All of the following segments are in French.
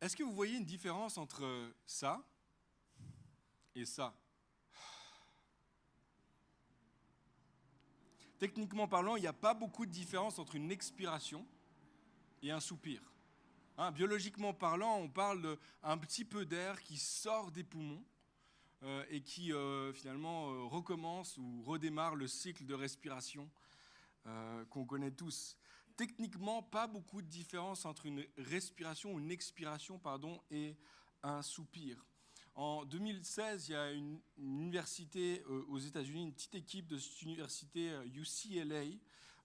Est-ce que vous voyez une différence entre ça et ça? Techniquement parlant, il n'y a pas beaucoup de différence entre une expiration et un soupir. Biologiquement parlant, on parle d'un petit peu d'air qui sort des poumons et qui finalement recommence ou redémarre le cycle de respiration qu'on connaît tous. Techniquement, pas beaucoup de différence entre une respiration ou une expiration et un soupir. En 2016, il y a une université aux États-Unis, une petite équipe de cette université UCLA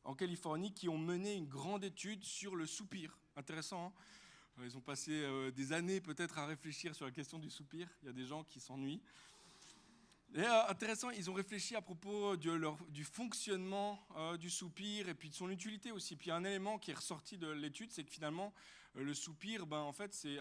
en Californie qui ont mené une grande étude sur le soupir. Intéressant, hein? Ils ont passé des années peut-être à réfléchir sur la question du soupir. Il y a des gens qui s'ennuient. Et intéressant, ils ont réfléchi à propos du fonctionnement du soupir et puis de son utilité aussi. Puis un élément qui est ressorti de l'étude, c'est que finalement, le soupir, en fait, c'est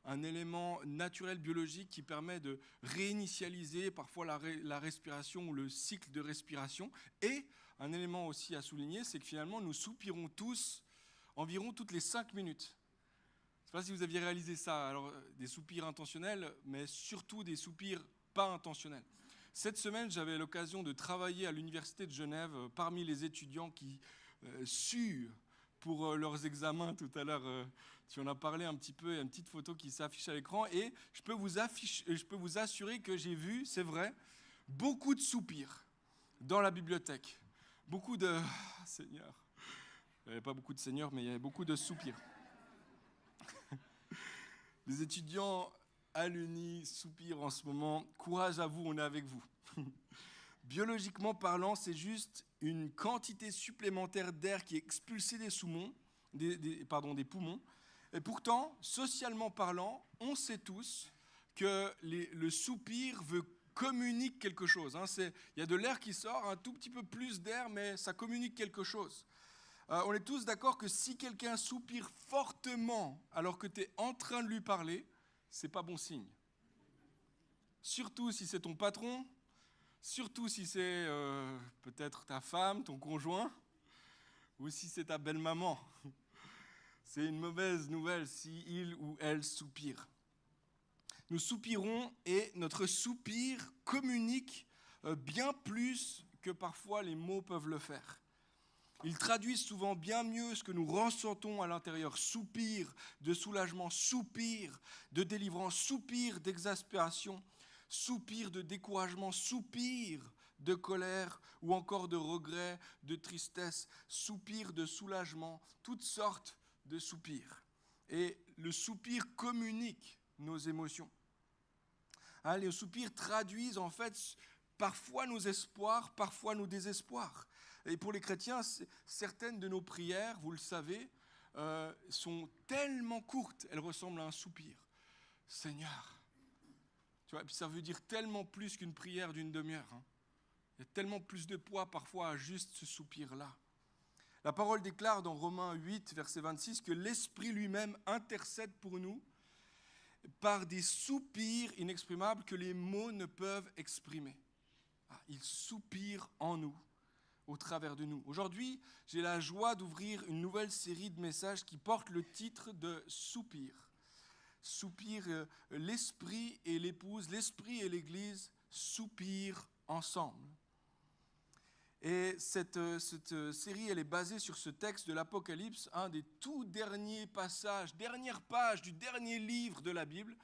un élément naturel biologique qui permet de réinitialiser parfois la respiration ou le cycle de respiration. Et un élément aussi à souligner, c'est que finalement, nous soupirons tous environ toutes les 5 minutes. Je ne sais pas si vous aviez réalisé ça. Alors, des soupirs intentionnels, mais surtout des soupirs pas intentionnels. Cette semaine, j'avais l'occasion de travailler à l'Université de Genève parmi les étudiants qui suent pour leurs examens. Tout à l'heure, tu en as parlé un petit peu, il y a une petite photo qui s'affiche à l'écran. Et je peux vous assurer que j'ai vu, c'est vrai, beaucoup de soupirs dans la bibliothèque. Beaucoup de... Seigneur. Il n'y avait pas beaucoup de seigneurs, mais il y avait beaucoup de soupirs. Les étudiants à l'Uni soupirent en ce moment. Courage à vous, on est avec vous. Biologiquement parlant, c'est juste une quantité supplémentaire d'air qui est expulsée des poumons. Et pourtant, socialement parlant, on sait tous que le soupir communique quelque chose. Il y a de l'air qui sort, un tout petit peu plus d'air, mais ça communique quelque chose. On est tous d'accord que si quelqu'un soupire fortement alors que tu es en train de lui parler, c'est pas bon signe. Surtout si c'est ton patron, surtout si c'est peut-être ta femme, ton conjoint, ou si c'est ta belle-maman. C'est une mauvaise nouvelle si il ou elle soupire. Nous soupirons et notre soupir communique bien plus que parfois les mots peuvent le faire. Ils traduisent souvent bien mieux ce que nous ressentons à l'intérieur. Soupir de soulagement, soupir de délivrance, soupir d'exaspération, soupir de découragement, soupir de colère ou encore de regret, de tristesse, soupir de soulagement, toutes sortes de soupirs. Et le soupir communique nos émotions. Les soupirs traduisent en fait parfois nos espoirs, parfois nos désespoirs. Et pour les chrétiens, certaines de nos prières, vous le savez, sont tellement courtes, elles ressemblent à un soupir. Seigneur. Tu vois, et puis ça veut dire tellement plus qu'une prière d'une demi-heure. Il y a tellement plus de poids parfois à juste ce soupir-là. La parole déclare dans Romains 8, verset 26, que l'Esprit lui-même intercède pour nous par des soupirs inexprimables que les mots ne peuvent exprimer. Il soupire en nous, au travers de nous. Aujourd'hui, j'ai la joie d'ouvrir une nouvelle série de messages qui porte le titre de Soupir. Soupir, l'Esprit et l'épouse, l'Esprit et l'Église soupirent ensemble. Et cette série, elle est basée sur ce texte de l'Apocalypse, un des tout derniers passages, dernière page du dernier livre de la Bible,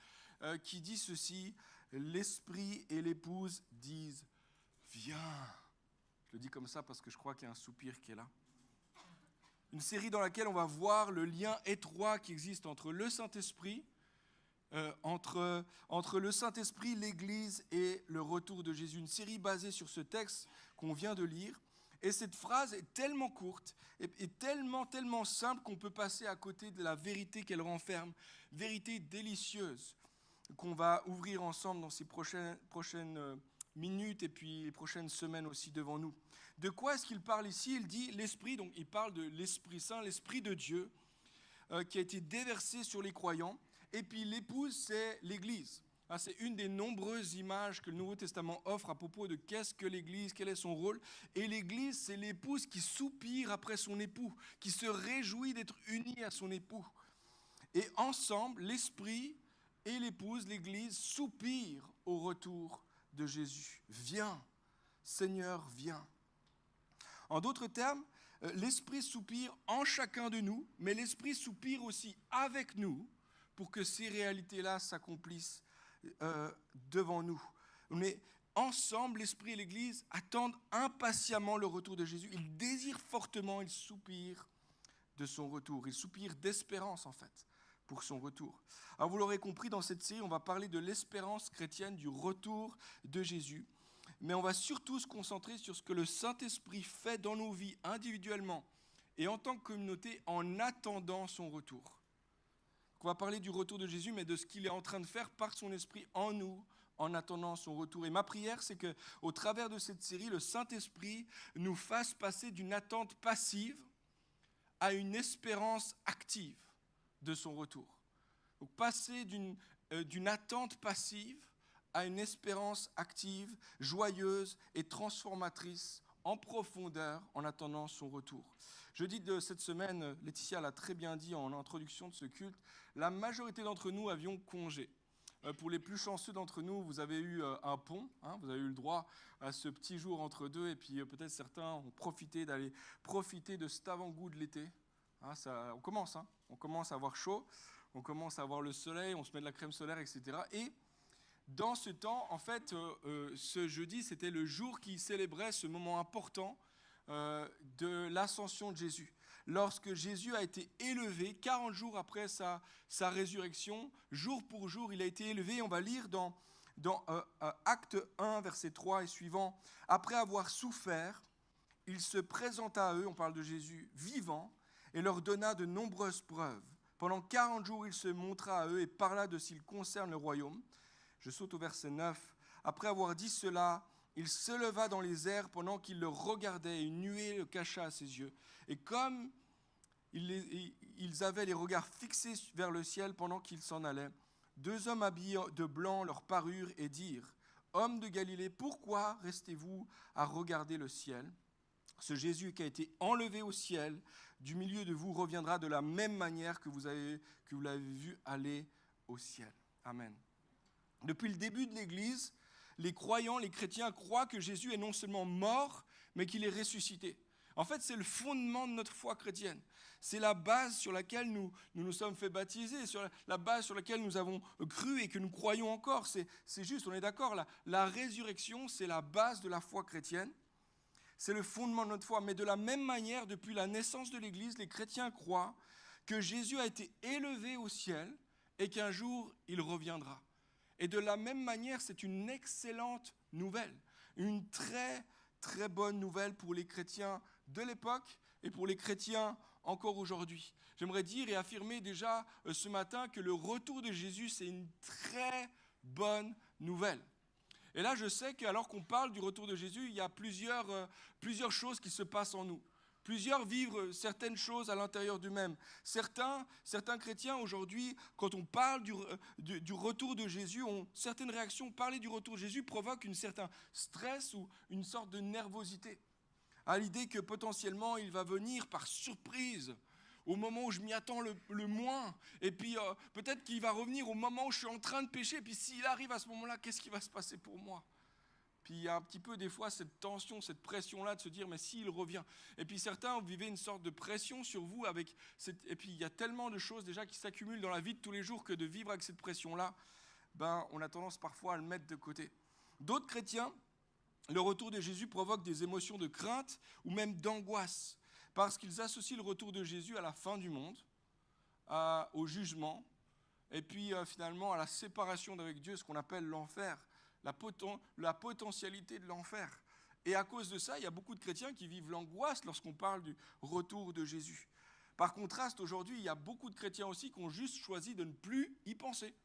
qui dit ceci: l'Esprit et l'épouse disent « Viens ». Je le dis comme ça parce que je crois qu'il y a un soupir qui est là. Une série dans laquelle on va voir le lien étroit qui existe entre le Saint-Esprit, entre le Saint-Esprit, l'Église et le retour de Jésus. Une série basée sur ce texte qu'on vient de lire. Et cette phrase est tellement courte et tellement simple qu'on peut passer à côté de la vérité qu'elle renferme. Vérité délicieuse qu'on va ouvrir ensemble dans ces prochaines minutes et puis les prochaines semaines aussi devant nous. De quoi est-ce qu'il parle ici? Il dit l'Esprit, donc il parle de l'Esprit Saint, l'Esprit de Dieu qui a été déversé sur les croyants. Et puis l'épouse, c'est l'Église. C'est une des nombreuses images que le Nouveau Testament offre à propos de qu'est-ce que l'Église, quel est son rôle. Et l'Église, c'est l'épouse qui soupire après son époux, qui se réjouit d'être unie à son époux. Et ensemble, l'Esprit et l'épouse, l'Église, soupirent au retour de Jésus. Viens, Seigneur, viens. En d'autres termes, l'Esprit soupire en chacun de nous, mais l'Esprit soupire aussi avec nous pour que ces réalités-là s'accomplissent devant nous. Mais ensemble, l'Esprit et l'Église attendent impatiemment le retour de Jésus. Ils désirent fortement, ils soupirent de son retour. Ils soupirent d'espérance, en fait, pour son retour. Alors, vous l'aurez compris, dans cette série, on va parler de l'espérance chrétienne, du retour de Jésus. Mais on va surtout se concentrer sur ce que le Saint-Esprit fait dans nos vies individuellement et en tant que communauté en attendant son retour. Donc, on va parler du retour de Jésus, mais de ce qu'il est en train de faire par son Esprit en nous, en attendant son retour. Et ma prière, c'est qu'au travers de cette série, le Saint-Esprit nous fasse passer d'une attente passive à une espérance active de son retour. Donc passer d'une attente passive à une espérance active, joyeuse et transformatrice en profondeur en attendant son retour. Jeudi de cette semaine, Laetitia l'a très bien dit en introduction de ce culte, la majorité d'entre nous avions congé. Pour les plus chanceux d'entre nous, vous avez eu un pont, vous avez eu le droit à ce petit jour entre deux, et puis peut-être certains ont profité d'aller profiter de cet avant-goût de l'été. On commence à avoir chaud, on commence à avoir le soleil, on se met de la crème solaire, etc. Et dans ce temps, en fait, ce jeudi, c'était le jour qui célébrait ce moment important de l'ascension de Jésus. Lorsque Jésus a été élevé, 40 jours après sa résurrection, jour pour jour, il a été élevé. On va lire dans Acte 1, verset 3 et suivant. Après avoir souffert, il se présenta à eux, on parle de Jésus, vivant, et leur donna de nombreuses preuves. Pendant 40 jours, il se montra à eux et parla de ce qui concerne le royaume. Je saute au verset 9. Après avoir dit cela, il se leva dans les airs pendant qu'il le regardait, et une nuée le cacha à ses yeux. Et comme ils avaient les regards fixés vers le ciel pendant qu'ils s'en allaient, deux hommes habillés de blanc leur parurent et dirent : « Hommes de Galilée, pourquoi restez-vous à regarder le ciel ? Ce Jésus qui a été enlevé au ciel du milieu de vous reviendra de la même manière que vous l'avez vu aller au ciel. » Amen. Depuis le début de l'Église, les croyants, les chrétiens croient que Jésus est non seulement mort, mais qu'il est ressuscité. En fait, c'est le fondement de notre foi chrétienne. C'est la base sur laquelle nous sommes fait baptiser, sur la base sur laquelle nous avons cru et que nous croyons encore. C'est juste, on est d'accord, la résurrection, c'est la base de la foi chrétienne. C'est le fondement de notre foi. Mais de la même manière, depuis la naissance de l'Église, les chrétiens croient que Jésus a été élevé au ciel et qu'un jour, il reviendra. Et de la même manière, c'est une excellente nouvelle, une très, très bonne nouvelle pour les chrétiens de l'époque et pour les chrétiens encore aujourd'hui. J'aimerais dire et affirmer déjà ce matin que le retour de Jésus, c'est une très bonne nouvelle. Et là, je sais qu'alors qu'on parle du retour de Jésus, il y a plusieurs choses qui se passent en nous. Plusieurs vivent certaines choses à l'intérieur d'eux-mêmes. Certains chrétiens aujourd'hui, quand on parle du retour de Jésus, ont certaines réactions. Parler du retour de Jésus provoque un certain stress ou une sorte de nervosité à l'idée que potentiellement il va venir par surprise au moment où je m'y attends le moins. Et puis peut-être qu'il va revenir au moment où je suis en train de pécher. Et puis s'il arrive à ce moment-là, qu'est-ce qui va se passer pour moi ? Puis il y a un petit peu des fois cette tension, cette pression-là de se dire, mais s'il revient. Et puis certains vivent une sorte de pression sur vous. Et puis il y a tellement de choses déjà qui s'accumulent dans la vie de tous les jours que de vivre avec cette pression-là, on a tendance parfois à le mettre de côté. D'autres chrétiens, le retour de Jésus provoque des émotions de crainte ou même d'angoisse, parce qu'ils associent le retour de Jésus à la fin du monde, au jugement, et puis finalement à la séparation d'avec Dieu, ce qu'on appelle l'enfer. La potentialité de l'enfer. Et à cause de ça, il y a beaucoup de chrétiens qui vivent l'angoisse lorsqu'on parle du retour de Jésus. Par contraste, aujourd'hui, il y a beaucoup de chrétiens aussi qui ont juste choisi de ne plus y penser.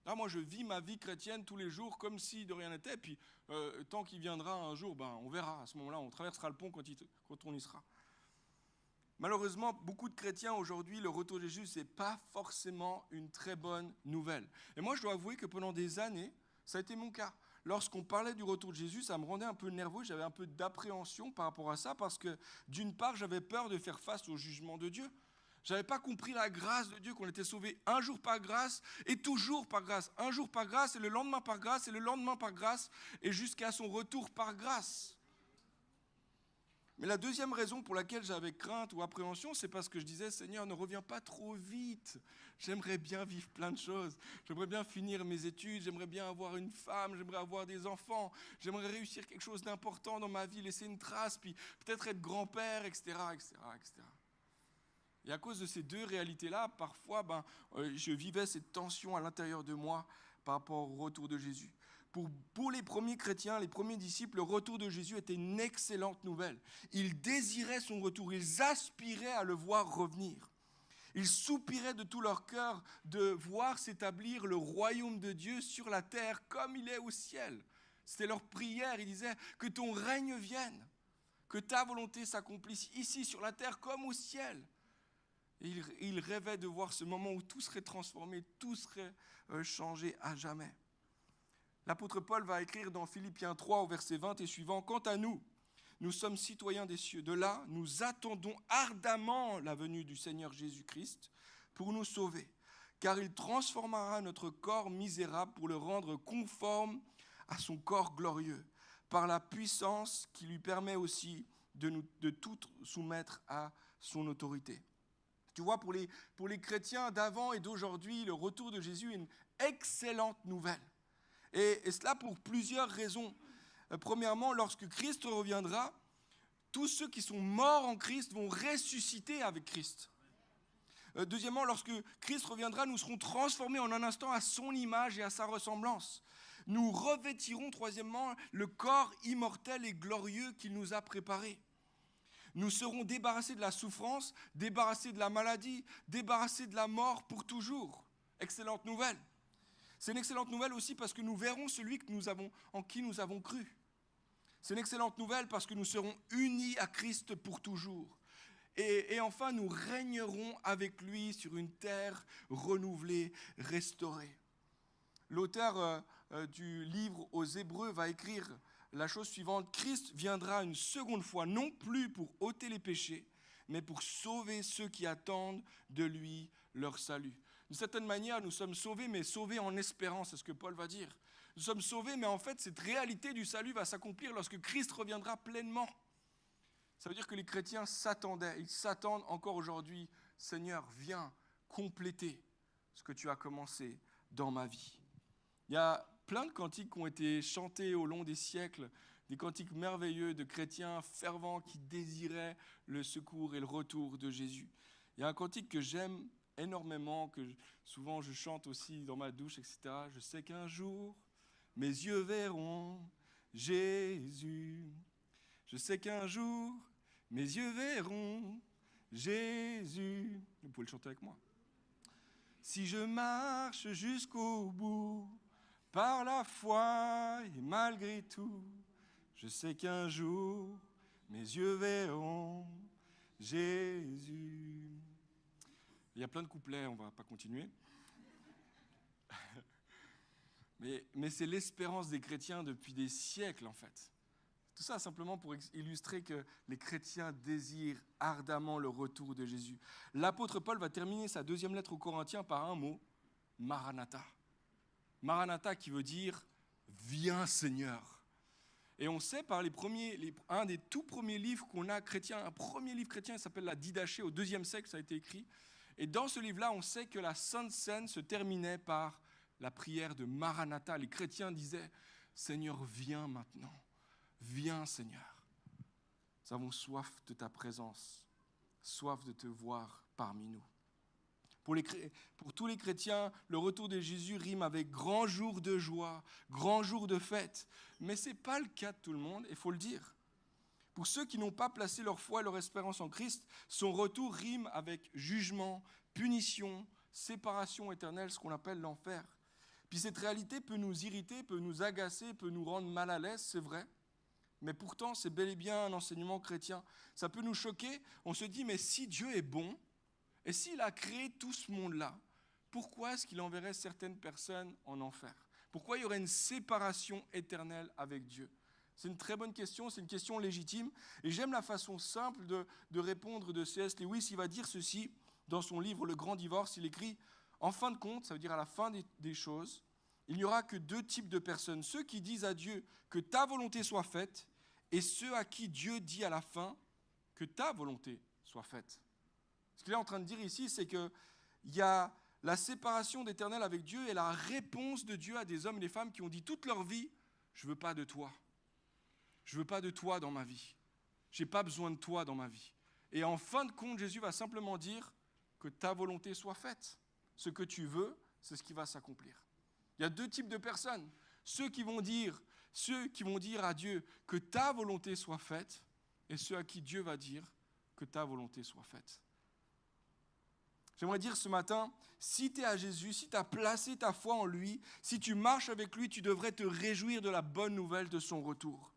Là, moi, je vis ma vie chrétienne tous les jours comme si de rien n'était. Puis, tant qu'il viendra un jour, on verra. À ce moment-là, on traversera le pont quand on y sera. Malheureusement, beaucoup de chrétiens aujourd'hui, le retour de Jésus, ce n'est pas forcément une très bonne nouvelle. Et moi, je dois avouer que pendant des années, ça a été mon cas. Lorsqu'on parlait du retour de Jésus, ça me rendait un peu nerveux, j'avais un peu d'appréhension par rapport à ça, parce que d'une part, j'avais peur de faire face au jugement de Dieu. Je n'avais pas compris la grâce de Dieu, qu'on était sauvé un jour par grâce et toujours par grâce. Un jour par grâce et le lendemain par grâce et le lendemain par grâce et jusqu'à son retour par grâce. Mais la deuxième raison pour laquelle j'avais crainte ou appréhension, c'est parce que je disais, Seigneur, ne reviens pas trop vite. J'aimerais bien vivre plein de choses. J'aimerais bien finir mes études, j'aimerais bien avoir une femme, j'aimerais avoir des enfants, j'aimerais réussir quelque chose d'important dans ma vie, laisser une trace, puis peut-être être grand-père, etc., etc., etc. Et à cause de ces deux réalités-là, parfois, je vivais cette tension à l'intérieur de moi par rapport au retour de Jésus. Pour les premiers chrétiens, les premiers disciples, le retour de Jésus était une excellente nouvelle. Ils désiraient son retour, ils aspiraient à le voir revenir. Ils soupiraient de tout leur cœur de voir s'établir le royaume de Dieu sur la terre comme il est au ciel. C'était leur prière, ils disaient que ton règne vienne, que ta volonté s'accomplisse ici sur la terre comme au ciel. Et ils rêvaient de voir ce moment où tout serait transformé, tout serait changé à jamais. L'apôtre Paul va écrire dans Philippiens 3 au verset 20 et suivant, « Quant à nous, nous sommes citoyens des cieux. De là, nous attendons ardemment la venue du Seigneur Jésus-Christ pour nous sauver, car il transformera notre corps misérable pour le rendre conforme à son corps glorieux, par la puissance qui lui permet aussi de tout soumettre à son autorité. » Tu vois, pour les chrétiens d'avant et d'aujourd'hui, le retour de Jésus est une excellente nouvelle. Et cela pour plusieurs raisons. Premièrement, lorsque Christ reviendra, tous ceux qui sont morts en Christ vont ressusciter avec Christ. Deuxièmement, lorsque Christ reviendra, nous serons transformés en un instant à son image et à sa ressemblance. Nous revêtirons, troisièmement, le corps immortel et glorieux qu'il nous a préparé. Nous serons débarrassés de la souffrance, débarrassés de la maladie, débarrassés de la mort pour toujours. Excellente nouvelle. C'est une excellente nouvelle aussi parce que nous verrons celui en qui nous avons cru. C'est une excellente nouvelle parce que nous serons unis à Christ pour toujours. Et enfin, nous régnerons avec lui sur une terre renouvelée, restaurée. L'auteur du livre aux Hébreux va écrire la chose suivante. Christ viendra une seconde fois, non plus pour ôter les péchés, mais pour sauver ceux qui attendent de lui leur salut. D'une certaine manière, nous sommes sauvés, mais sauvés en espérance, c'est ce que Paul va dire. Nous sommes sauvés, mais en fait, cette réalité du salut va s'accomplir lorsque Christ reviendra pleinement. Ça veut dire que les chrétiens s'attendaient, ils s'attendent encore aujourd'hui. Seigneur, viens compléter ce que tu as commencé dans ma vie. Il y a plein de cantiques qui ont été chantés au long des siècles, des cantiques merveilleux de chrétiens fervents qui désiraient le secours et le retour de Jésus. Il y a un cantique que j'aime énormément, que souvent je chante aussi dans ma douche, etc. Je sais qu'un jour, mes yeux verront Jésus. Je sais qu'un jour, mes yeux verront Jésus. Vous pouvez le chanter avec moi. Si je marche jusqu'au bout, par la foi et malgré tout, je sais qu'un jour, mes yeux verront Jésus. Il y a plein de couplets, on ne va pas continuer. Mais c'est l'espérance des chrétiens depuis des siècles, en fait. Tout ça simplement pour illustrer que les chrétiens désirent ardemment le retour de Jésus. L'apôtre Paul va terminer sa deuxième lettre aux Corinthiens par un mot, Maranatha. Maranatha qui veut dire « Viens Seigneur ». Et on sait par un des tout premiers livres qu'on a chrétien, un premier livre chrétien, il s'appelle la Didaché, au IIe siècle, ça a été écrit. Et dans ce livre-là, on sait que la Sainte Seine se terminait par la prière de Maranatha. Les chrétiens disaient « Seigneur, viens maintenant, viens Seigneur. Nous avons soif de ta présence, soif de te voir parmi nous. » Pour tous les chrétiens, le retour de Jésus rime avec grand jour de joie, grand jour de fête. Mais ce n'est pas le cas de tout le monde, il faut le dire. Pour ceux qui n'ont pas placé leur foi et leur espérance en Christ, son retour rime avec jugement, punition, séparation éternelle, ce qu'on appelle l'enfer. Puis cette réalité peut nous irriter, peut nous agacer, peut nous rendre mal à l'aise, c'est vrai. Mais pourtant, c'est bel et bien un enseignement chrétien. Ça peut nous choquer. On se dit, mais si Dieu est bon, et s'il a créé tout ce monde-là, pourquoi est-ce qu'il enverrait certaines personnes en enfer? Pourquoi il y aurait une séparation éternelle avec Dieu? C'est une très bonne question, c'est une question légitime. Et j'aime la façon simple de répondre de C.S. Lewis. Il va dire ceci, dans son livre Le Grand Divorce, il écrit « En fin de compte, ça veut dire à la fin des choses, il n'y aura que deux types de personnes. Ceux qui disent à Dieu que ta volonté soit faite et ceux à qui Dieu dit à la fin que ta volonté soit faite. » Ce qu'il est en train de dire ici, c'est qu'il y a la séparation d'Éternel avec Dieu et la réponse de Dieu à des hommes et des femmes qui ont dit toute leur vie « Je ne veux pas de toi. Je ne veux pas de toi dans ma vie. Je n'ai pas besoin de toi dans ma vie. » Et en fin de compte, Jésus va simplement dire que ta volonté soit faite. Ce que tu veux, c'est ce qui va s'accomplir. Il y a deux types de personnes. Ceux qui vont dire à Dieu que ta volonté soit faite et ceux à qui Dieu va dire que ta volonté soit faite. J'aimerais dire ce matin, si tu es à Jésus, si tu as placé ta foi en lui, si tu marches avec lui, tu devrais te réjouir de la bonne nouvelle de son retour.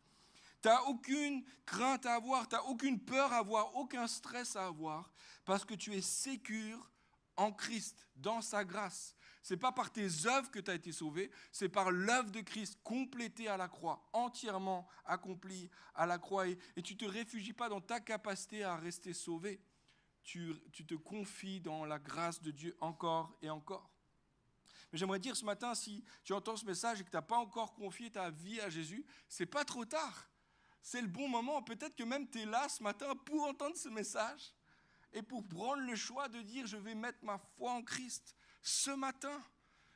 Tu n'as aucune crainte à avoir, tu n'as aucune peur à avoir, aucun stress à avoir, parce que tu es sécure en Christ, dans sa grâce. Ce n'est pas par tes œuvres que tu as été sauvé, c'est par l'œuvre de Christ complétée à la croix, entièrement accomplie à la croix. Et tu ne te réfugies pas dans ta capacité à rester sauvé. Tu te confies dans la grâce de Dieu encore et encore. Mais j'aimerais dire ce matin, si tu entends ce message et que tu n'as pas encore confié ta vie à Jésus, ce n'est pas trop tard. C'est le bon moment. Peut-être que même tu es là ce matin pour entendre ce message et pour prendre le choix de dire « Je vais mettre ma foi en Christ ce matin.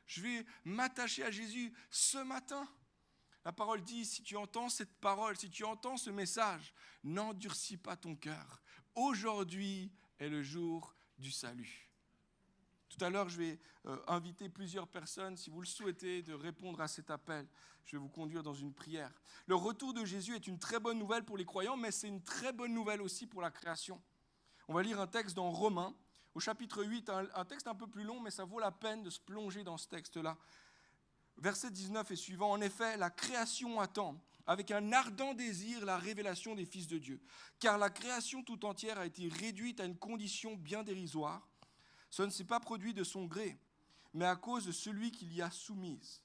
Je vais m'attacher à Jésus ce matin. » La parole dit, si tu entends cette parole, si tu entends ce message, n'endurcis pas ton cœur. Aujourd'hui est le jour du salut. Tout à l'heure, je vais inviter plusieurs personnes, si vous le souhaitez, de répondre à cet appel. Je vais vous conduire dans une prière. Le retour de Jésus est une très bonne nouvelle pour les croyants, mais c'est une très bonne nouvelle aussi pour la création. On va lire un texte dans Romains, au chapitre 8, un texte un peu plus long, mais ça vaut la peine de se plonger dans ce texte-là. Verset 19 et suivant, en effet, la création attend, avec un ardent désir, la révélation des fils de Dieu. Car la création tout entière a été réduite à une condition bien dérisoire. Ce ne s'est pas produit de son gré, mais à cause de celui qui l'y a soumise.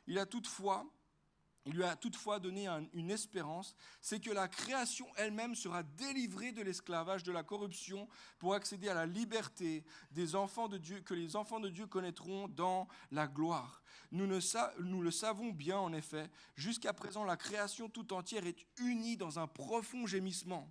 Il lui a toutefois donné une espérance, c'est que la création elle-même sera délivrée de l'esclavage, de la corruption, pour accéder à la liberté des enfants de Dieu, que les enfants de Dieu connaîtront dans la gloire. Nous le savons bien, en effet, jusqu'à présent, la création tout entière est unie dans un profond gémissement,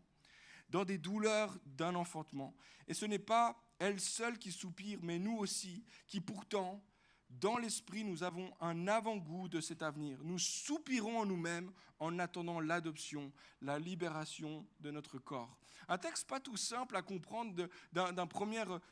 dans des douleurs d'un enfantement. Et ce n'est pas elle seule qui soupire, mais nous aussi, qui pourtant, dans l'esprit, nous avons un avant-goût de cet avenir. Nous soupirons en nous-mêmes en attendant l'adoption, la libération de notre corps. Un texte pas tout simple à comprendre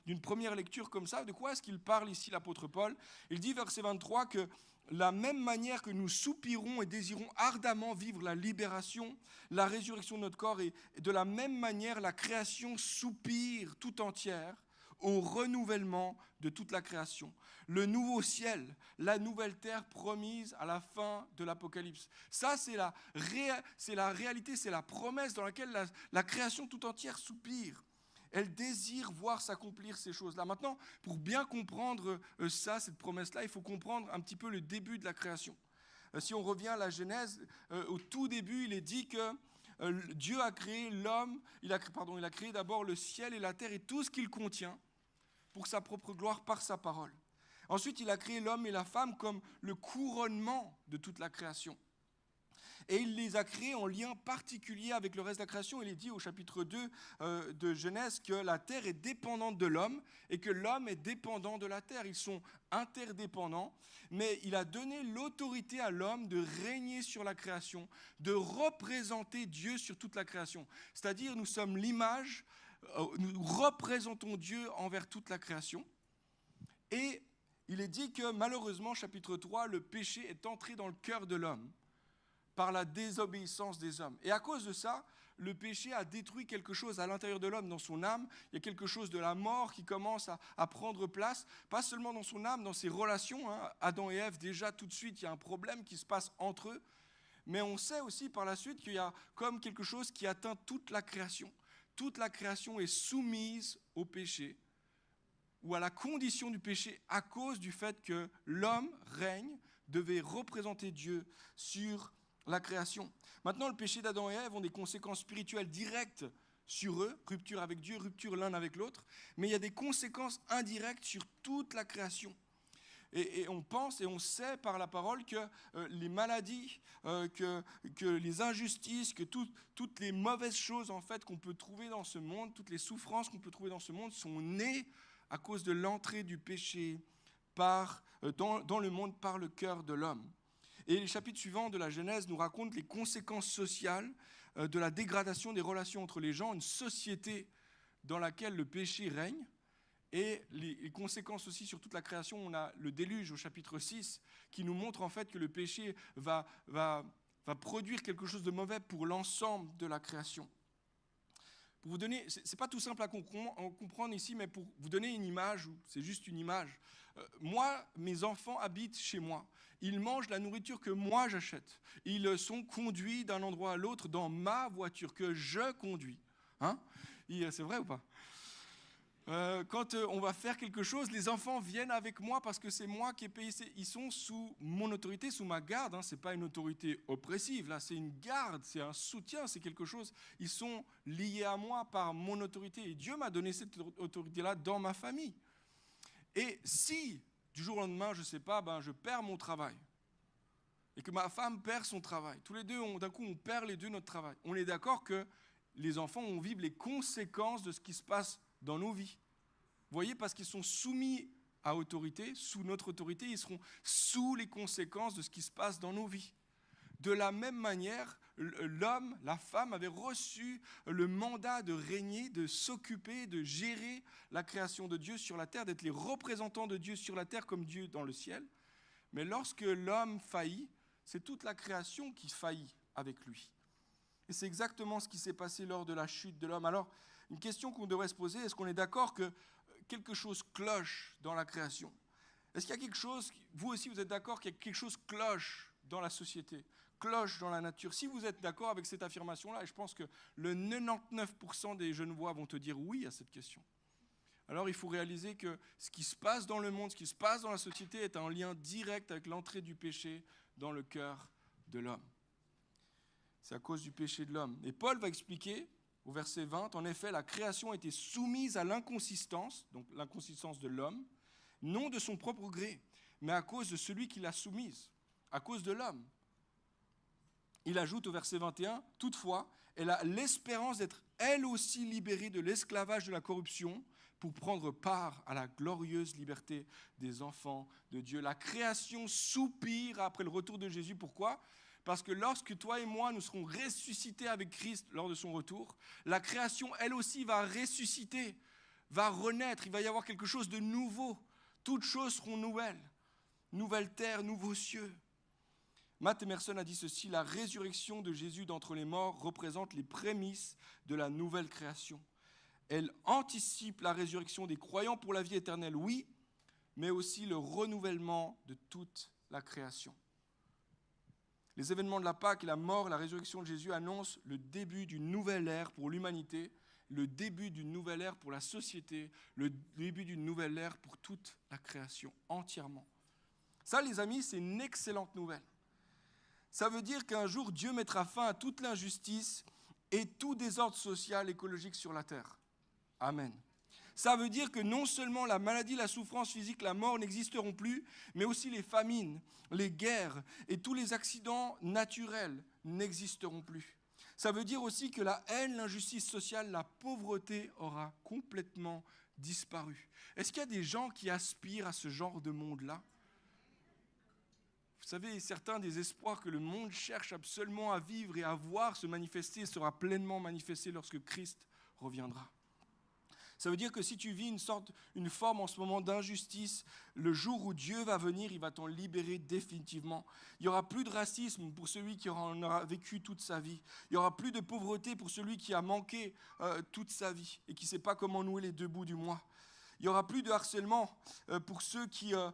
d'une première lecture comme ça. De quoi est-ce qu'il parle ici, l'apôtre Paul ? Il dit, verset 23, que la même manière que nous soupirons et désirons ardemment vivre la libération, la résurrection de notre corps, et de la même manière, la création soupire tout entière au renouvellement de toute la création. Le nouveau ciel, la nouvelle terre promise à la fin de l'Apocalypse. Ça, c'est la réalité, c'est la promesse dans laquelle la création tout entière soupire. Elle désire voir s'accomplir ces choses-là. Maintenant, pour bien comprendre cette promesse-là, il faut comprendre un petit peu le début de la création. Si on revient à la Genèse, au tout début, il est dit que Dieu a créé l'homme, il a créé d'abord le ciel et la terre et tout ce qu'il contient pour sa propre gloire par sa parole. Ensuite, il a créé l'homme et la femme comme le couronnement de toute la création. Et il les a créés en lien particulier avec le reste de la création. Il est dit au chapitre 2 de Genèse que la terre est dépendante de l'homme et que l'homme est dépendant de la terre. Ils sont interdépendants, mais il a donné l'autorité à l'homme de régner sur la création, de représenter Dieu sur toute la création. C'est-à-dire, nous sommes l'image, nous représentons Dieu envers toute la création. Et il est dit que malheureusement, chapitre 3, le péché est entré dans le cœur de l'homme par la désobéissance des hommes. Et à cause de ça, le péché a détruit quelque chose à l'intérieur de l'homme, dans son âme. Il y a quelque chose de la mort qui commence à prendre place, pas seulement dans son âme, dans ses relations. Adam et Ève, déjà tout de suite, il y a un problème qui se passe entre eux. Mais on sait aussi par la suite qu'il y a comme quelque chose qui atteint toute la création. Toute la création est soumise au péché, ou à la condition du péché, à cause du fait que l'homme règne, devait représenter Dieu sur la création. Maintenant, le péché d'Adam et Ève ont des conséquences spirituelles directes sur eux, rupture avec Dieu, rupture l'un avec l'autre, mais il y a des conséquences indirectes sur toute la création. Et on pense et on sait par la parole que les maladies, que les injustices, que toutes les mauvaises choses en fait qu'on peut trouver dans ce monde, toutes les souffrances qu'on peut trouver dans ce monde sont nées à cause de l'entrée du péché dans le monde par le cœur de l'homme. Et les chapitres suivants de la Genèse nous racontent les conséquences sociales de la dégradation des relations entre les gens, une société dans laquelle le péché règne, et les conséquences aussi sur toute la création. On a le déluge au chapitre 6 qui nous montre en fait que le péché va produire quelque chose de mauvais pour l'ensemble de la création. Pour vous donner, c'est pas tout simple à comprendre ici, mais pour vous donner une image, c'est juste une image. Moi, mes enfants habitent chez moi. Ils mangent la nourriture que moi j'achète. Ils sont conduits d'un endroit à l'autre dans ma voiture que je conduis. Hein? C'est vrai ou pas? Quand on va faire quelque chose, les enfants viennent avec moi parce que c'est moi qui ai payé. Ils sont sous mon autorité, sous ma garde. Hein. Ce n'est pas une autorité oppressive, là, c'est une garde, c'est un soutien, c'est quelque chose. Ils sont liés à moi par mon autorité. Et Dieu m'a donné cette autorité-là dans ma famille. Et si, du jour au lendemain, je ne sais pas, je perds mon travail, et que ma femme perd son travail, tous les deux, d'un coup, on perd les deux notre travail. On est d'accord que les enfants vont vivre les conséquences de ce qui se passe dans nos vies. Vous voyez, parce qu'ils sont soumis à autorité, sous notre autorité, ils seront sous les conséquences de ce qui se passe dans nos vies. De la même manière, l'homme, la femme avaient reçu le mandat de régner, de s'occuper, de gérer la création de Dieu sur la terre, d'être les représentants de Dieu sur la terre comme Dieu dans le ciel. Mais lorsque l'homme faillit, c'est toute la création qui faillit avec lui. Et c'est exactement ce qui s'est passé lors de la chute de l'homme. Alors, une question qu'on devrait se poser, est-ce qu'on est d'accord que quelque chose cloche dans la création? Est-ce qu'il y a quelque chose, vous aussi vous êtes d'accord qu'il y a quelque chose cloche dans la société, cloche dans la nature? Si vous êtes d'accord avec cette affirmation-là, et je pense que le 99% des Genevois vont te dire oui à cette question, alors il faut réaliser que ce qui se passe dans le monde, ce qui se passe dans la société est en lien direct avec l'entrée du péché dans le cœur de l'homme. C'est à cause du péché de l'homme. Et Paul va expliquer au verset 20, en effet, la création a été soumise à l'inconsistance, donc l'inconsistance de l'homme, non de son propre gré, mais à cause de celui qui l'a soumise, à cause de l'homme. Il ajoute au verset 21, toutefois, elle a l'espérance d'être elle aussi libérée de l'esclavage de la corruption pour prendre part à la glorieuse liberté des enfants de Dieu. La création soupire après le retour de Jésus. Pourquoi ? Parce que lorsque toi et moi, nous serons ressuscités avec Christ lors de son retour, la création, elle aussi, va ressusciter, va renaître. Il va y avoir quelque chose de nouveau. Toutes choses seront nouvelles. Nouvelle terre, nouveaux cieux. Matt Emerson a dit ceci, la résurrection de Jésus d'entre les morts représente les prémices de la nouvelle création. Elle anticipe la résurrection des croyants pour la vie éternelle, oui, mais aussi le renouvellement de toute la création. Les événements de la Pâque et la mort, la résurrection de Jésus annoncent le début d'une nouvelle ère pour l'humanité, le début d'une nouvelle ère pour la société, le début d'une nouvelle ère pour toute la création, entièrement. Ça, les amis, c'est une excellente nouvelle. Ça veut dire qu'un jour, Dieu mettra fin à toute l'injustice et tout désordre social, écologique sur la terre. Amen. Ça veut dire que non seulement la maladie, la souffrance physique, la mort n'existeront plus, mais aussi les famines, les guerres et tous les accidents naturels n'existeront plus. Ça veut dire aussi que la haine, l'injustice sociale, la pauvreté aura complètement disparu. Est-ce qu'il y a des gens qui aspirent à ce genre de monde-là ? Vous savez, certains des espoirs que le monde cherche absolument à vivre et à voir se manifester sera pleinement manifesté lorsque Christ reviendra. Ça veut dire que si tu vis une forme en ce moment d'injustice, le jour où Dieu va venir, il va t'en libérer définitivement. Il n'y aura plus de racisme pour celui qui en aura vécu toute sa vie. Il n'y aura plus de pauvreté pour celui qui a manqué toute sa vie et qui ne sait pas comment nouer les deux bouts du mois. Il n'y aura plus de harcèlement pour ceux qui en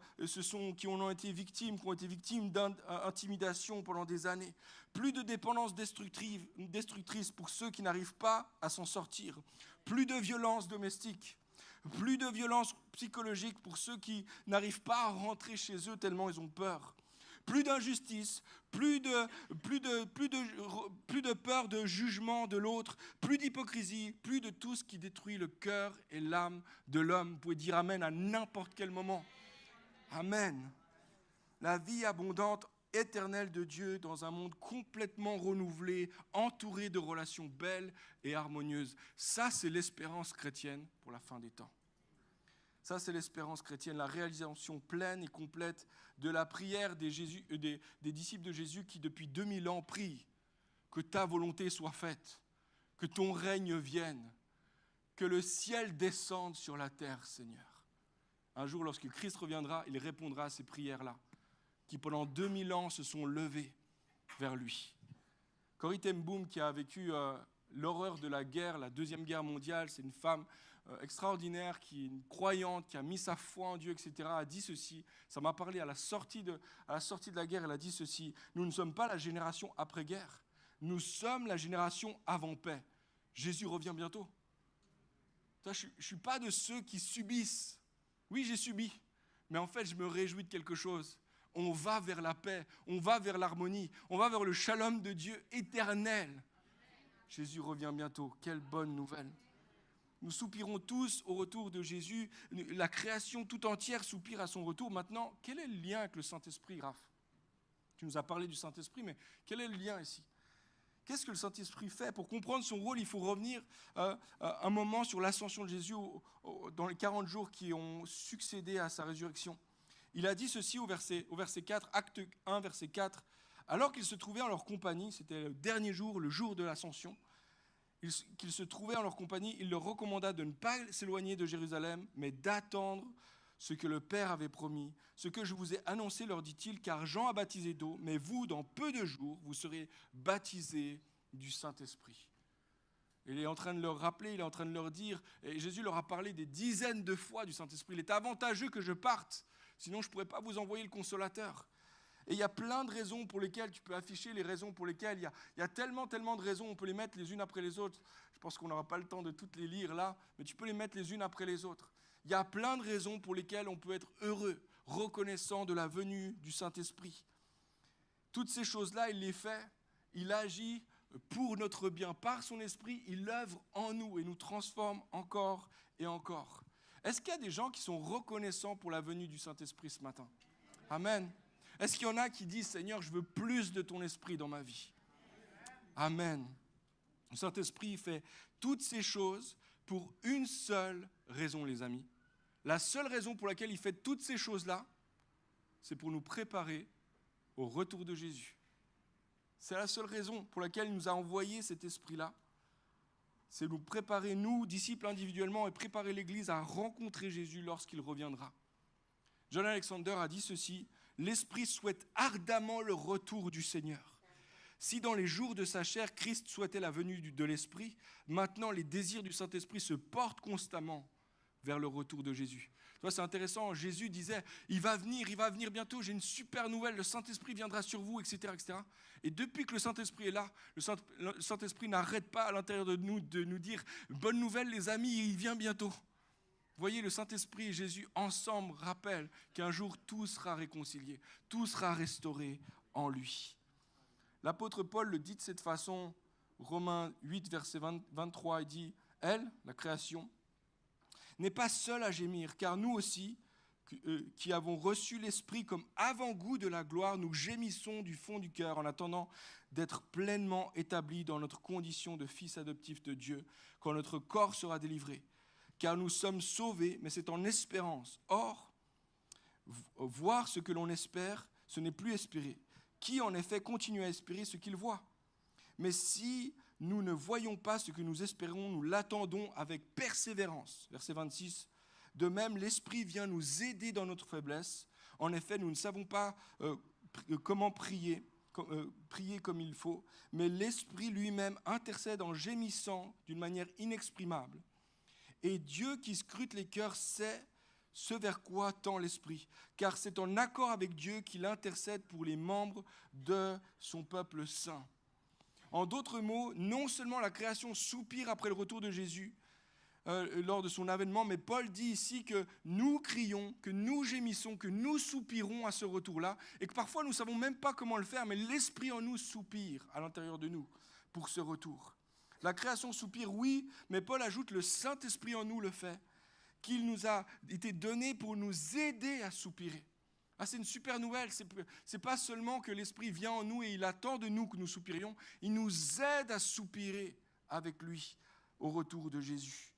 ont été victimes, qui ont été victimes d'intimidation pendant des années. Plus de dépendance destructrice pour ceux qui n'arrivent pas à s'en sortir. Plus de violence domestique. Plus de violence psychologique pour ceux qui n'arrivent pas à rentrer chez eux tellement ils ont peur. plus d'injustice, plus de peur de jugement de l'autre, plus d'hypocrisie, plus de tout ce qui détruit le cœur et l'âme de l'homme. Vous pouvez dire amen à n'importe quel moment. Amen. La vie abondante, éternelle de Dieu dans un monde complètement renouvelé, entouré de relations belles et harmonieuses. Ça, c'est l'espérance chrétienne pour la fin des temps. Ça, c'est l'espérance chrétienne, la réalisation pleine et complète de la prière des disciples de Jésus qui, depuis 2000 ans, prient que ta volonté soit faite, que ton règne vienne, que le ciel descende sur la terre, Seigneur. Un jour, lorsque Christ reviendra, il répondra à ces prières-là, qui pendant 2000 ans se sont levées vers lui. Corrie ten Boom, qui a vécu l'horreur de la guerre, la Deuxième Guerre mondiale, c'est une femme extraordinaire, qui est une croyante, qui a mis sa foi en Dieu, etc., a dit ceci. Ça m'a parlé à la sortie de la guerre, elle a dit ceci. Nous ne sommes pas la génération après-guerre, nous sommes la génération avant-paix. Jésus revient bientôt. Je ne suis pas de ceux qui subissent. Oui, j'ai subi, mais en fait, je me réjouis de quelque chose. On va vers la paix, on va vers l'harmonie, on va vers le shalom de Dieu éternel. Jésus revient bientôt. Quelle bonne nouvelle. Nous soupirons tous au retour de Jésus. La création tout entière soupire à son retour. Maintenant, quel est le lien avec le Saint-Esprit, Raph ? Tu nous as parlé du Saint-Esprit, mais quel est le lien ici ? Qu'est-ce que le Saint-Esprit fait ? Pour comprendre son rôle, il faut revenir un moment sur l'ascension de Jésus dans les 40 jours qui ont succédé à sa résurrection. Il a dit ceci au verset 4, acte 1, verset 4. Alors qu'ils se trouvaient en leur compagnie, c'était le dernier jour, le jour de l'ascension, qu'ils se trouvaient en leur compagnie, il leur recommanda de ne pas s'éloigner de Jérusalem, mais d'attendre ce que le Père avait promis. Ce que je vous ai annoncé, leur dit-il, car Jean a baptisé d'eau, mais vous, dans peu de jours, vous serez baptisés du Saint-Esprit. Il est en train de leur rappeler, il est en train de leur dire, et Jésus leur a parlé des dizaines de fois du Saint-Esprit. Il est avantageux que je parte, sinon je ne pourrais pas vous envoyer le Consolateur. Et il y a plein de raisons pour lesquelles tu peux afficher les raisons pour lesquelles il y a tellement de raisons, on peut les mettre les unes après les autres. Je pense qu'on n'aura pas le temps de toutes les lire là, mais tu peux les mettre les unes après les autres. Il y a plein de raisons pour lesquelles on peut être heureux, reconnaissant de la venue du Saint-Esprit. Toutes ces choses-là, il les fait, il agit pour notre bien. Par son esprit, il œuvre en nous et nous transforme encore et encore. Est-ce qu'il y a des gens qui sont reconnaissants pour la venue du Saint-Esprit ce matin ? Amen. Est-ce qu'il y en a qui disent, Seigneur, je veux plus de ton esprit dans ma vie ? Amen. Le Saint-Esprit fait toutes ces choses pour une seule raison, les amis. La seule raison pour laquelle il fait toutes ces choses-là, c'est pour nous préparer au retour de Jésus. C'est la seule raison pour laquelle il nous a envoyé cet esprit-là. C'est nous préparer, nous, disciples individuellement, et préparer l'Église à rencontrer Jésus lorsqu'il reviendra. John Alexander a dit ceci, « L'Esprit souhaite ardemment le retour du Seigneur. Si dans les jours de sa chair, Christ souhaitait la venue de l'Esprit, maintenant les désirs du Saint-Esprit se portent constamment vers le retour de Jésus. » Tu vois, c'est intéressant, Jésus disait, il va venir bientôt, j'ai une super nouvelle, le Saint-Esprit viendra sur vous, etc., etc. Et depuis que le Saint-Esprit est là, le Saint-Esprit n'arrête pas à l'intérieur de nous dire, bonne nouvelle les amis, il vient bientôt. Vous voyez, le Saint-Esprit et Jésus ensemble rappellent qu'un jour tout sera réconcilié, tout sera restauré en lui. L'apôtre Paul le dit de cette façon, Romains 8, verset 23, il dit, elle, la création, n'est pas seule à gémir, car nous aussi, qui avons reçu l'Esprit comme avant-goût de la gloire, nous gémissons du fond du cœur en attendant d'être pleinement établis dans notre condition de fils adoptifs de Dieu, quand notre corps sera délivré. Car nous sommes sauvés, mais c'est en espérance. Or, voir ce que l'on espère, ce n'est plus espérer. Qui, en effet, continue à espérer ce qu'il voit ? Mais si nous ne voyons pas ce que nous espérons, nous l'attendons avec persévérance. Verset 26. De même, l'Esprit vient nous aider dans notre faiblesse. En effet, nous ne savons pas comment prier comme il faut, mais l'Esprit lui-même intercède en gémissant d'une manière inexprimable. Et Dieu qui scrute les cœurs sait ce vers quoi tend l'Esprit, car c'est en accord avec Dieu qu'il intercède pour les membres de son peuple saint. En d'autres mots, non seulement la création soupire après le retour de Jésus lors de son avènement, mais Paul dit ici que nous crions, que nous gémissons gémissons, que nous soupirons à ce retour-là, et que parfois nous ne savons même pas comment le faire, mais l'Esprit en nous soupire à l'intérieur de nous pour ce retour. La création soupire, oui, mais Paul ajoute, le Saint-Esprit en nous le fait, qu'il nous a été donné pour nous aider à soupirer. Ah, c'est une super nouvelle, c'est pas seulement que l'Esprit vient en nous et il attend de nous que nous soupirions, il nous aide à soupirer avec lui au retour de Jésus.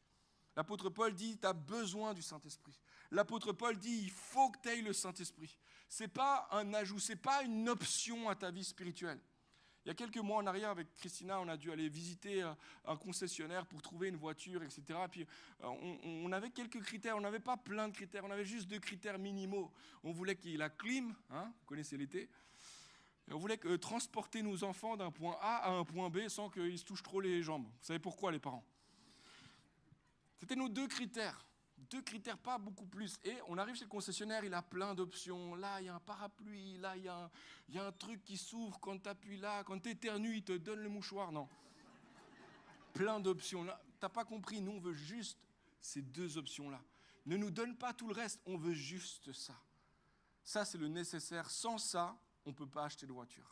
L'apôtre Paul dit, tu as besoin du Saint-Esprit. L'apôtre Paul dit, il faut que tu aies le Saint-Esprit. Ce n'est pas un ajout, ce n'est pas une option à ta vie spirituelle. Il y a quelques mois en arrière, avec Christina, on a dû aller visiter un concessionnaire pour trouver une voiture, etc. Puis on avait quelques critères, on n'avait pas plein de critères, on avait juste 2 critères minimaux. On voulait qu'il y ait la clim, hein, vous connaissez l'été, et on voulait transporter nos enfants d'un point A à un point B sans qu'ils se touchent trop les jambes. Vous savez pourquoi, les parents? C'était nos 2 critères. 2 critères, pas beaucoup plus. Et on arrive chez le concessionnaire, il a plein d'options. Là, il y a un parapluie. Là, il y a un truc qui s'ouvre quand tu appuies là. Quand tu éternues, il te donne le mouchoir. Non. Plein d'options. Là, tu n'as pas compris. Nous, on veut juste ces 2 options-là. Ne nous donne pas tout le reste. On veut juste ça. Ça, c'est le nécessaire. Sans ça, on ne peut pas acheter de voiture.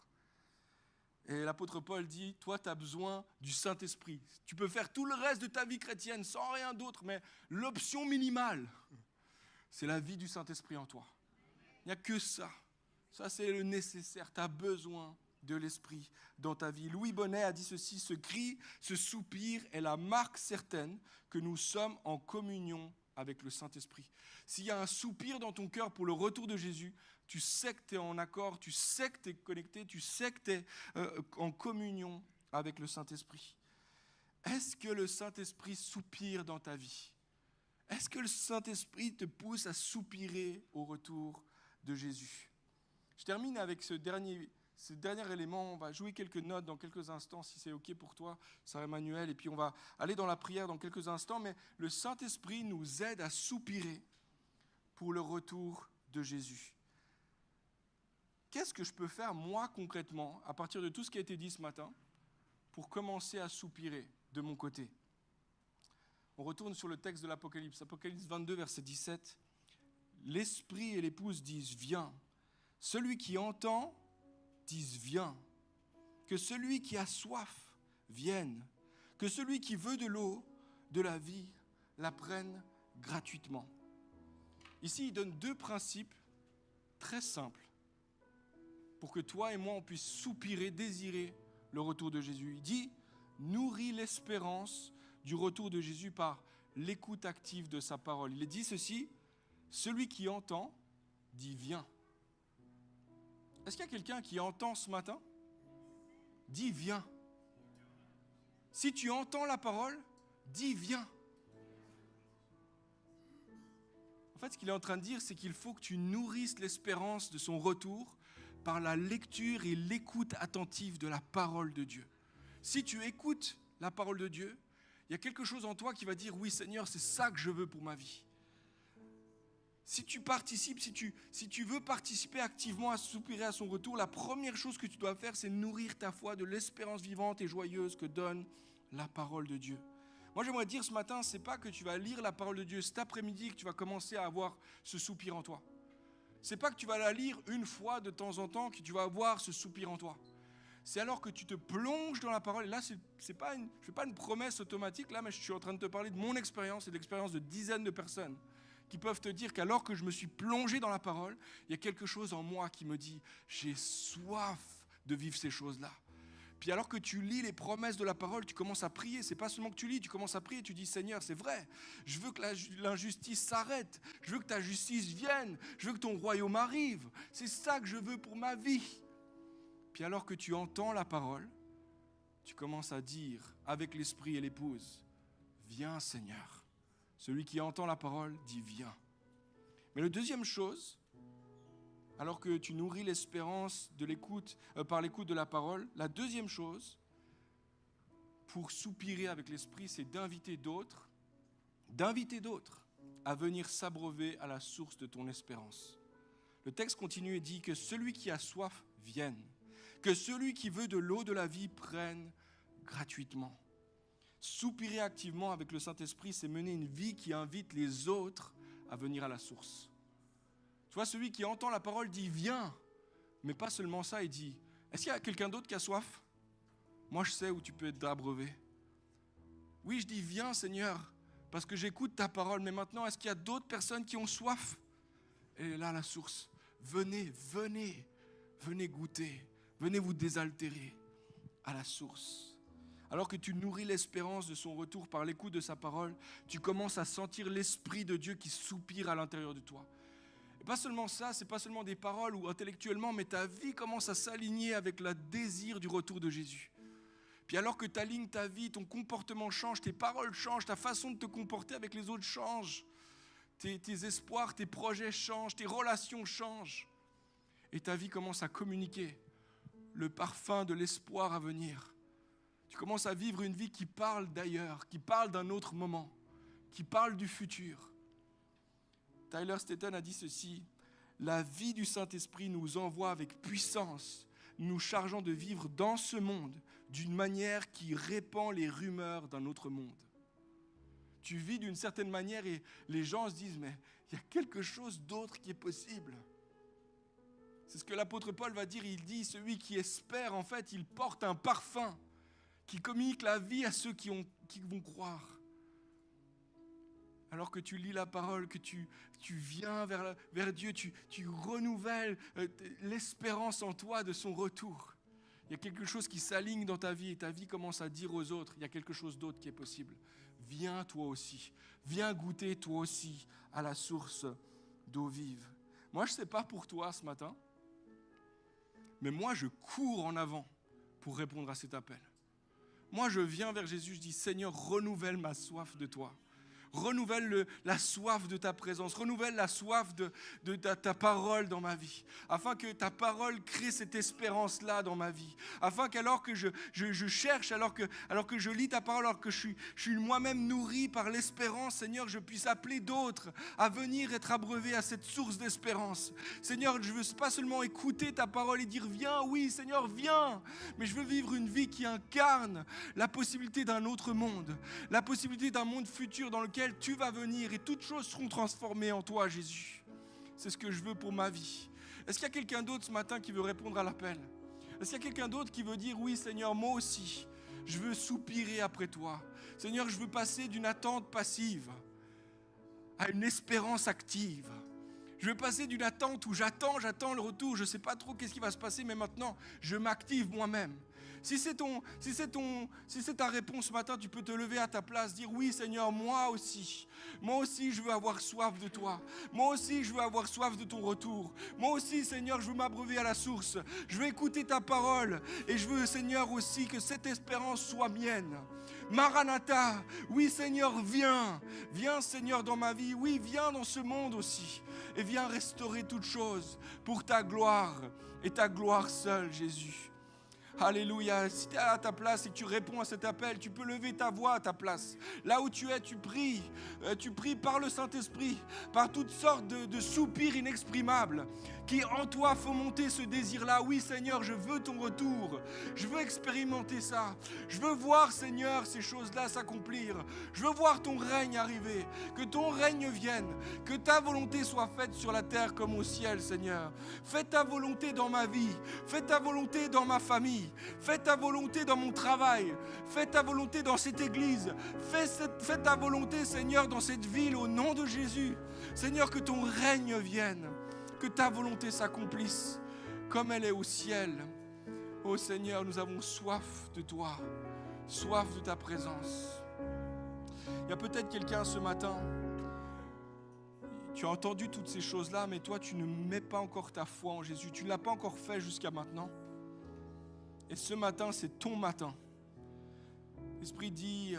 Et l'apôtre Paul dit, toi, tu as besoin du Saint-Esprit. Tu peux faire tout le reste de ta vie chrétienne sans rien d'autre, mais l'option minimale, c'est la vie du Saint-Esprit en toi. Il n'y a que ça. Ça, c'est le nécessaire. Tu as besoin de l'Esprit dans ta vie. Louis Bonnet a dit ceci, ce cri, ce soupir est la marque certaine que nous sommes en communion avec le Saint-Esprit. S'il y a un soupir dans ton cœur pour le retour de Jésus, tu sais que tu es en accord, tu sais que tu es connecté, tu sais que tu es en communion avec le Saint-Esprit. Est-ce que le Saint-Esprit soupire dans ta vie? Est-ce que le Saint-Esprit te pousse à soupirer au retour de Jésus? Je termine avec ce dernier élément. On va jouer quelques notes dans quelques instants, si c'est OK pour toi, Sarah Emmanuel. Et puis on va aller dans la prière dans quelques instants. Mais le Saint-Esprit nous aide à soupirer pour le retour de Jésus. Qu'est-ce que je peux faire, moi, concrètement, à partir de tout ce qui a été dit ce matin, pour commencer à soupirer de mon côté? On retourne sur le texte de l'Apocalypse. Apocalypse 22, verset 17. L'Esprit et l'épouse disent « Viens ». Celui qui entend dise « Viens ». Que celui qui a soif vienne. Que celui qui veut de l'eau, de la vie, la prenne gratuitement. Ici, il donne 2 principes très simples pour que toi et moi, on puisse soupirer, désirer le retour de Jésus. Il dit, nourris l'espérance du retour de Jésus par l'écoute active de sa parole. Il dit ceci, celui qui entend dit viens. Est-ce qu'il y a quelqu'un qui entend ce matin? Dis viens. Si tu entends la parole, dis viens. En fait, ce qu'il est en train de dire, c'est qu'il faut que tu nourrisses l'espérance de son retour par la lecture et l'écoute attentive de la parole de Dieu. Si tu écoutes la parole de Dieu, il y a quelque chose en toi qui va dire « Oui Seigneur, c'est ça que je veux pour ma vie ». Si tu participes, si tu veux participer activement à soupirer à son retour, la première chose que tu dois faire, c'est nourrir ta foi de l'espérance vivante et joyeuse que donne la parole de Dieu. Moi, j'aimerais dire ce matin, c'est pas que tu vas lire la parole de Dieu cet après-midi que tu vas commencer à avoir ce soupir en toi. C'est pas que tu vas la lire une fois de temps en temps que tu vas avoir ce soupir en toi. C'est alors que tu te plonges dans la parole. Et là, je ne fais pas une promesse automatique, là, mais je suis en train de te parler de mon expérience et de l'expérience de dizaines de personnes qui peuvent te dire qu'alors que je me suis plongé dans la parole, il y a quelque chose en moi qui me dit « J'ai soif de vivre ces choses-là ». Puis alors que tu lis les promesses de la parole, tu commences à prier. C'est pas seulement que tu lis, tu commences à prier. Tu dis, Seigneur, c'est vrai. Je veux que l'injustice s'arrête. Je veux que ta justice vienne. Je veux que ton royaume arrive. C'est ça que je veux pour ma vie. Puis alors que tu entends la parole, tu commences à dire avec l'esprit et l'épouse, viens Seigneur. Celui qui entend la parole dit, viens. Mais la deuxième chose, alors que tu nourris l'espérance de l'écoute, par l'écoute de la parole, la deuxième chose, pour soupirer avec l'esprit, c'est d'inviter d'autres à venir s'abreuver à la source de ton espérance. Le texte continue et dit que celui qui a soif vienne, que celui qui veut de l'eau de la vie prenne gratuitement. Soupirer activement avec le Saint-Esprit, c'est mener une vie qui invite les autres à venir à la source. Tu vois, celui qui entend la parole dit « Viens ». Mais pas seulement ça, il dit « Est-ce qu'il y a quelqu'un d'autre qui a soif ? Moi, je sais où tu peux être abreuvé. » Oui, je dis « Viens, Seigneur, parce que j'écoute ta parole. Mais maintenant, est-ce qu'il y a d'autres personnes qui ont soif ? » Elle est là, la source. Venez, venez, venez goûter. Venez vous désaltérer à la source. Alors que tu nourris l'espérance de son retour par l'écoute de sa parole, tu commences à sentir l'Esprit de Dieu qui soupire à l'intérieur de toi. Et pas seulement ça, c'est pas seulement des paroles ou intellectuellement, mais ta vie commence à s'aligner avec le désir du retour de Jésus. Puis alors que tu alignes ta vie, ton comportement change, tes paroles changent, ta façon de te comporter avec les autres change. Tes espoirs, tes projets changent, tes relations changent. Et ta vie commence à communiquer le parfum de l'espoir à venir. Tu commences à vivre une vie qui parle d'ailleurs, qui parle d'un autre moment, qui parle du futur. Tyler Staton a dit ceci, « La vie du Saint-Esprit nous envoie avec puissance, nous chargeant de vivre dans ce monde d'une manière qui répand les rumeurs d'un autre monde. » Tu vis d'une certaine manière et les gens se disent « Mais il y a quelque chose d'autre qui est possible. » C'est ce que l'apôtre Paul va dire, il dit « Celui qui espère, en fait, il porte un parfum qui communique la vie à ceux qui vont croire. » Alors que tu lis la parole, que tu viens vers Dieu, tu renouvelles l'espérance en toi de son retour. Il y a quelque chose qui s'aligne dans ta vie et ta vie commence à dire aux autres, il y a quelque chose d'autre qui est possible. Viens toi aussi, viens goûter toi aussi à la source d'eau vive. Moi, je ne sais pas pour toi ce matin, mais moi, je cours en avant pour répondre à cet appel. Moi, je viens vers Jésus, je dis, Seigneur, renouvelle ma soif de toi. Renouvelle la soif de ta présence, renouvelle la soif de ta parole dans ma vie, afin que ta parole crée cette espérance-là dans ma vie, afin qu'alors que je cherche, alors que je lis ta parole, alors que je suis moi-même nourri par l'espérance, Seigneur, je puisse appeler d'autres à venir être abreuvés à cette source d'espérance. Seigneur, je ne veux pas seulement écouter ta parole et dire viens, oui Seigneur, viens, mais je veux vivre une vie qui incarne la possibilité d'un autre monde, la possibilité d'un monde futur dans lequel tu vas venir et toutes choses seront transformées en toi, Jésus. C'est ce que je veux pour ma vie. Est-ce qu'il y a quelqu'un d'autre ce matin qui veut répondre à l'appel? Est-ce qu'il y a quelqu'un d'autre qui veut dire oui, Seigneur, moi aussi, je veux soupirer après toi. Seigneur, je veux passer d'une attente passive à une espérance active. Je veux passer d'une attente où j'attends le retour, je ne sais pas trop qu'est-ce qui va se passer, mais maintenant, je m'active moi-même. Si c'est ta réponse ce matin, tu peux te lever à ta place, dire oui Seigneur, moi aussi je veux avoir soif de toi. Moi aussi je veux avoir soif de ton retour. Moi aussi Seigneur, je veux m'abreuver à la source. Je veux écouter ta parole et je veux Seigneur aussi que cette espérance soit mienne. Maranatha, oui Seigneur, viens Seigneur dans ma vie, oui viens dans ce monde aussi et viens restaurer toutes choses pour ta gloire et ta gloire seule Jésus. Alléluia, si tu es à ta place et que tu réponds à cet appel, tu peux lever ta voix à ta place. Là où tu es, tu pries par le Saint-Esprit, par toutes sortes de soupirs inexprimables qui en toi font monter ce désir-là. Oui Seigneur, je veux ton retour, je veux expérimenter ça, je veux voir Seigneur ces choses-là s'accomplir, je veux voir ton règne arriver, que ton règne vienne, que ta volonté soit faite sur la terre comme au ciel Seigneur. Fais ta volonté dans ma vie, fais ta volonté dans ma famille, fais ta volonté dans mon travail, fais ta volonté dans cette église, fais ta volonté Seigneur dans cette ville au nom de Jésus. Seigneur, que ton règne vienne, que ta volonté s'accomplisse comme elle est au ciel. Oh Seigneur, nous avons soif de toi, soif de ta présence. Il y a peut-être quelqu'un ce matin, tu as entendu toutes ces choses-là, mais toi tu ne mets pas encore ta foi en Jésus, tu ne l'as pas encore fait jusqu'à maintenant. Et ce matin, c'est ton matin. L'Esprit dit,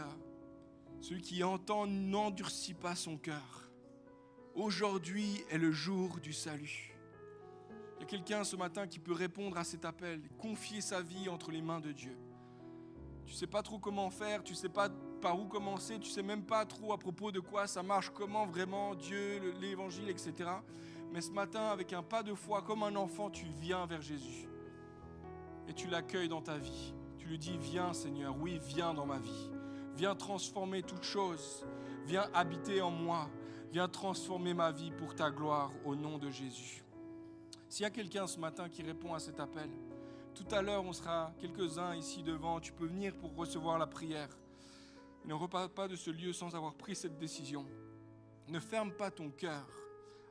celui qui entend n'endurcit pas son cœur. Aujourd'hui est le jour du salut. Il y a quelqu'un ce matin qui peut répondre à cet appel, confier sa vie entre les mains de Dieu. Tu ne sais pas trop comment faire, tu ne sais pas par où commencer, tu ne sais même pas trop à propos de quoi ça marche, comment vraiment Dieu, l'évangile, etc. Mais ce matin, avec un pas de foi, comme un enfant, tu viens vers Jésus. Et tu l'accueilles dans ta vie. Tu lui dis, viens Seigneur, oui, viens dans ma vie. Viens transformer toutes choses. Viens habiter en moi. Viens transformer ma vie pour ta gloire au nom de Jésus. S'il y a quelqu'un ce matin qui répond à cet appel, tout à l'heure, on sera quelques-uns ici devant. Tu peux venir pour recevoir la prière. Ne repars pas de ce lieu sans avoir pris cette décision. Ne ferme pas ton cœur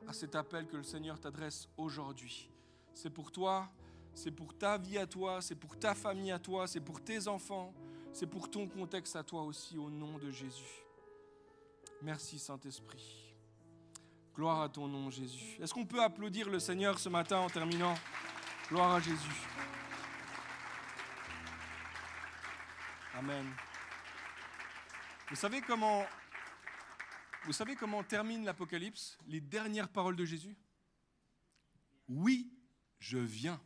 à cet appel que le Seigneur t'adresse aujourd'hui. C'est pour toi, c'est pour ta vie à toi, c'est pour ta famille à toi, c'est pour tes enfants, c'est pour ton contexte à toi aussi, au nom de Jésus. Merci Saint-Esprit. Gloire à ton nom, Jésus. Est-ce qu'on peut applaudir le Seigneur ce matin en terminant? Gloire à Jésus. Amen. Vous savez comment termine l'Apocalypse? Les dernières paroles de Jésus? Oui, je viens.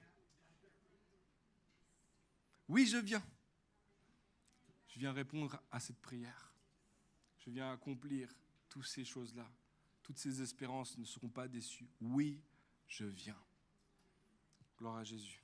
Oui, je viens. Je viens répondre à cette prière. Je viens accomplir toutes ces choses-là. Toutes ces espérances ne seront pas déçues. Oui, je viens. Gloire à Jésus.